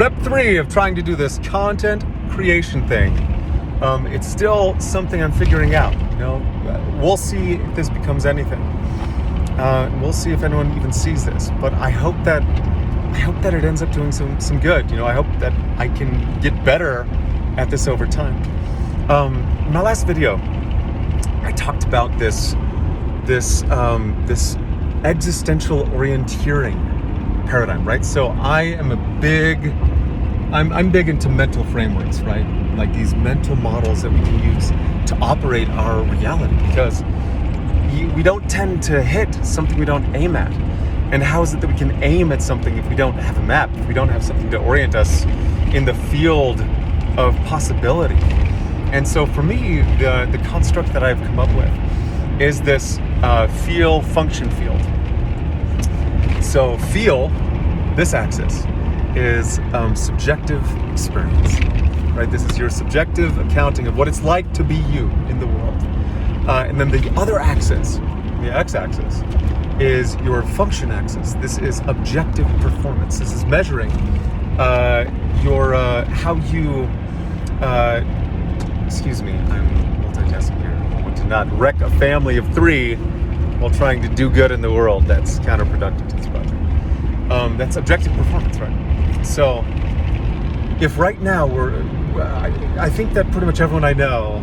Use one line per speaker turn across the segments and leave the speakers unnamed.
Step 3 of trying to do this content creation thing. It's still something I'm figuring out. We'll see if this becomes anything. We'll see if anyone even sees this. But I hope that it ends up doing some good. I hope that I can get better at this over time. In my last video, I talked about this existential orienteering paradigm, right? So I'm big into mental frameworks, right? Like these mental models that we can use to operate our reality, because we don't tend to hit something we don't aim at. And how is it that we can aim at something if we don't have a map, if we don't have something to orient us in the field of possibility? And so for me, the construct that I've come up with is this feel function field. So feel, this axis, is subjective experience, right? This is your subjective accounting of what it's like to be you in the world. And then the other axis, the x-axis, is your function axis. This is objective performance. This is measuring your how you. Excuse me, I'm multitasking here. I want to not wreck a family of 3 while trying to do good in the world. That's counterproductive to this project. That's objective performance, right? So, if right now I think that pretty much everyone I know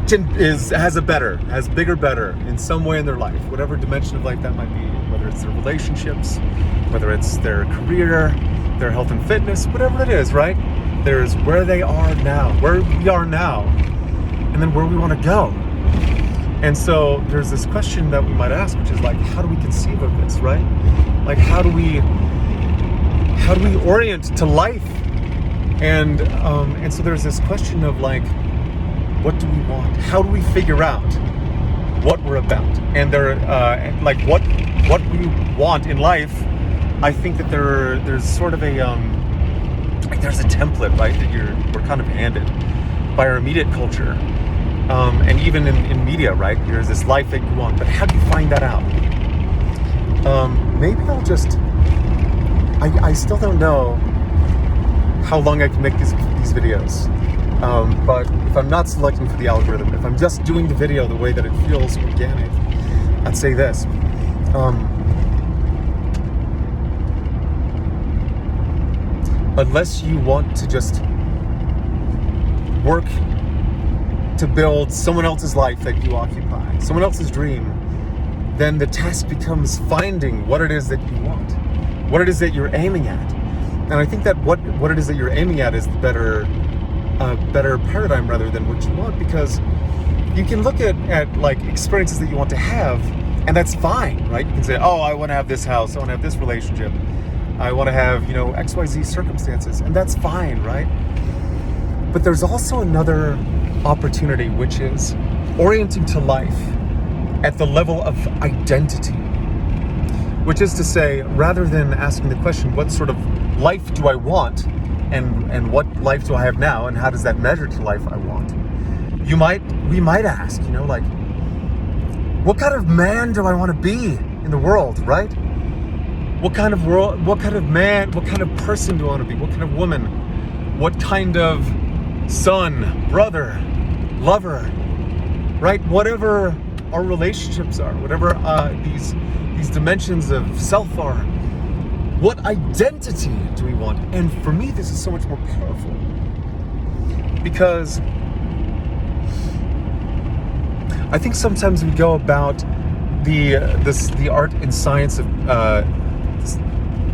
has bigger better in some way in their life, whatever dimension of life that might be, whether it's their relationships, whether it's their career, their health and fitness, whatever it is, right? There's where they are now, where we are now, and then where we want to go. And so there's this question that we might ask, which is like, how do we conceive of this, right? Like, how do we orient to life? And so there's this question of like, what do we want? How do we figure out what we're about? And like what we want in life. I think that there's sort of there's a template, right, that we're kind of handed by our immediate culture, and even in media, right? There's this life that you want, but how do you find that out? Maybe I'll just. I still don't know how long I can make these videos. But if I'm not selecting for the algorithm, if I'm just doing the video the way that it feels organic, I'd say this. Unless you want to just work to build someone else's life that you occupy, someone else's dream, then the task becomes finding what it is that you want, what it is that you're aiming at. And I think that what it is that you're aiming at is the better paradigm rather than what you want, because you can look at like experiences that you want to have, and that's fine, right? You can say, oh, I want to have this house, I want to have this relationship, I want to have, XYZ circumstances, and that's fine, right? But there's also another opportunity, which is orienting to life at the level of identity, which is to say, rather than asking the question, what sort of life do I want, and what life do I have now, and how does that measure to life I want? We might ask, like, what kind of man do I want to be in the world, right? What kind of man, what kind of person do I want to be? What kind of woman? What kind of son, brother, lover, right? Whatever our relationships are, whatever these dimensions of self are, what identity do we want? And for me, this is so much more powerful, because I think sometimes we go about the art and science of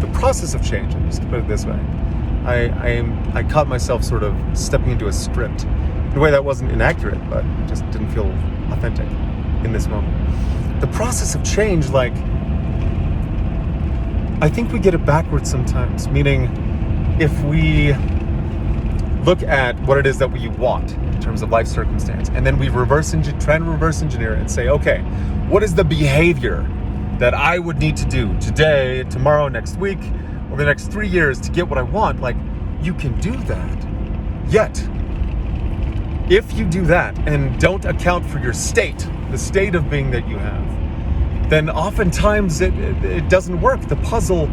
the process of change. Just to put it this way, I caught myself sort of stepping into a script in a way that wasn't inaccurate, but just didn't feel authentic in this moment. The process of change, like, I think we get it backwards sometimes, meaning if we look at what it is that we want in terms of life circumstance, and then we try and reverse engineer it and say, okay, what is the behavior that I would need to do today, tomorrow, next week, over the next 3 years to get what I want? Like, you can do that. Yet, if you do that and don't account for your state, the state of being that you have, then oftentimes it doesn't work. The puzzle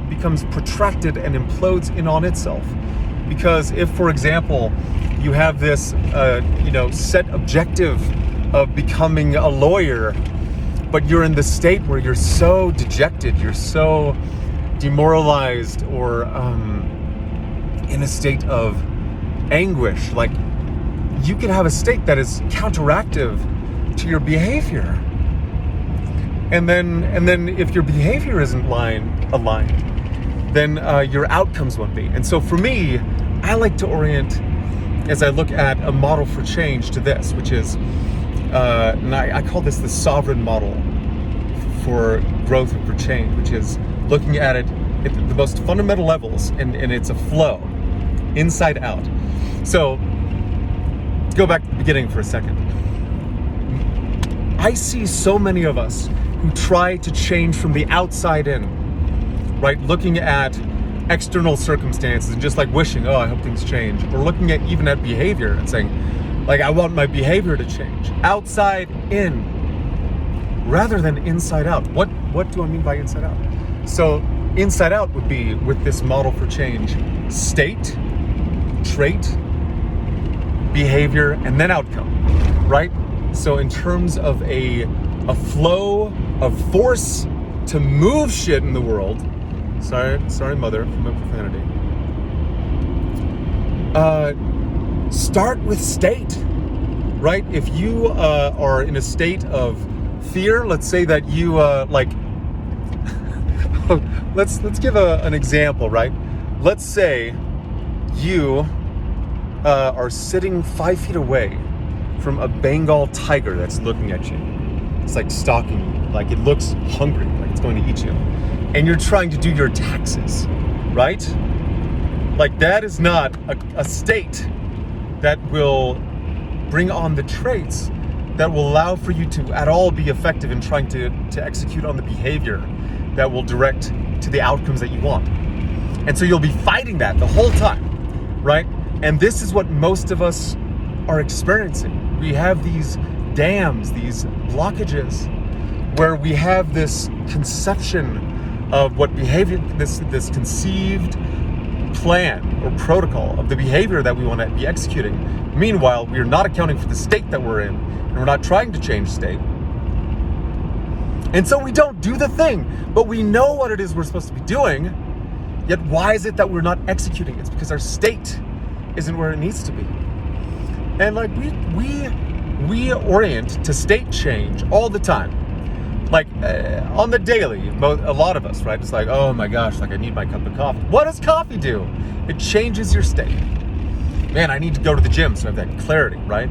becomes protracted and implodes in on itself. Because if, for example, you have this set objective of becoming a lawyer, but you're in the state where you're so dejected, you're so demoralized, or in a state of anguish, like, you can have a state that is counteractive to your behavior. And then if your behavior isn't aligned, then your outcomes won't be. And so for me, I like to orient, as I look at a model for change, to this, which is, and I call this the sovereign model for growth and for change, which is looking at it at the most fundamental levels, and it's a flow, inside out. So, let's go back to the beginning for a second. I see so many of us who try to change from the outside in, right? Looking at external circumstances and just like wishing, oh, I hope things change. Or looking at even at behavior and saying, like, I want my behavior to change. Outside in, rather than inside out. What do I mean by inside out? So inside out would be, with this model for change, state, trait, behavior, and then outcome, right? So in terms of a flow of force to move shit in the world, sorry mother for my profanity, start with state, right? If you are in a state of fear, let's say that you let's give an example, right? Let's say you are sitting 5 feet away from a Bengal tiger that's looking at you. It's like stalking you, like it looks hungry, like it's going to eat you. And you're trying to do your taxes, right? Like, that is not a state that will bring on the traits that will allow for you to at all be effective in trying to execute on the behavior that will direct to the outcomes that you want. And so you'll be fighting that the whole time, right? And this is what most of us are experiencing. We have these dams, these blockages, where we have this conception of what behavior, this conceived plan or protocol of the behavior that we want to be executing. Meanwhile, we are not accounting for the state that we're in, and we're not trying to change state. And so we don't do the thing, but we know what it is we're supposed to be doing, yet why is it that we're not executing? It's because our state isn't where it needs to be. And like, we orient to state change all the time. Like, on the daily, a lot of us, right? It's like, oh my gosh, like, I need my cup of coffee. What does coffee do? It changes your state. Man, I need to go to the gym so I have that clarity, right?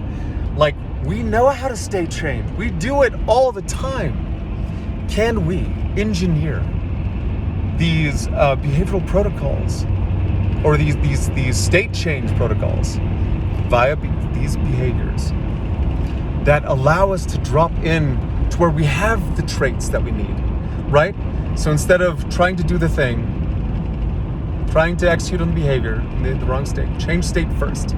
Like, we know how to state change. We do it all the time. Can we engineer these behavioral protocols, or these state change protocols via these behaviors that allow us to drop in to where we have the traits that we need, right? So instead of trying to do the thing, trying to execute on the behavior in the wrong state, change state first.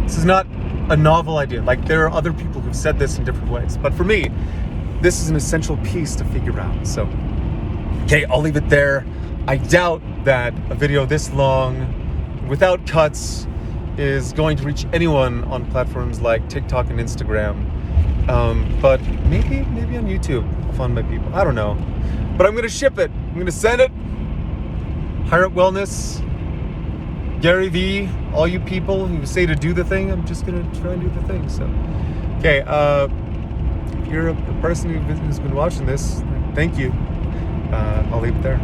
This is not a novel idea. Like, there are other people who've said this in different ways. But for me, this is an essential piece to figure out. So, okay, I'll leave it there. I doubt that a video this long, without cuts, is going to reach anyone on platforms like TikTok and Instagram. But maybe on YouTube I'll find my people. I don't know. But I'm going to ship it. I'm going to send it. Higher Up Wellness, Gary Vee, all you people who say to do the thing, I'm just going to try and do the thing. So, okay, if you're a person who's been watching this, thank you. I'll leave it there.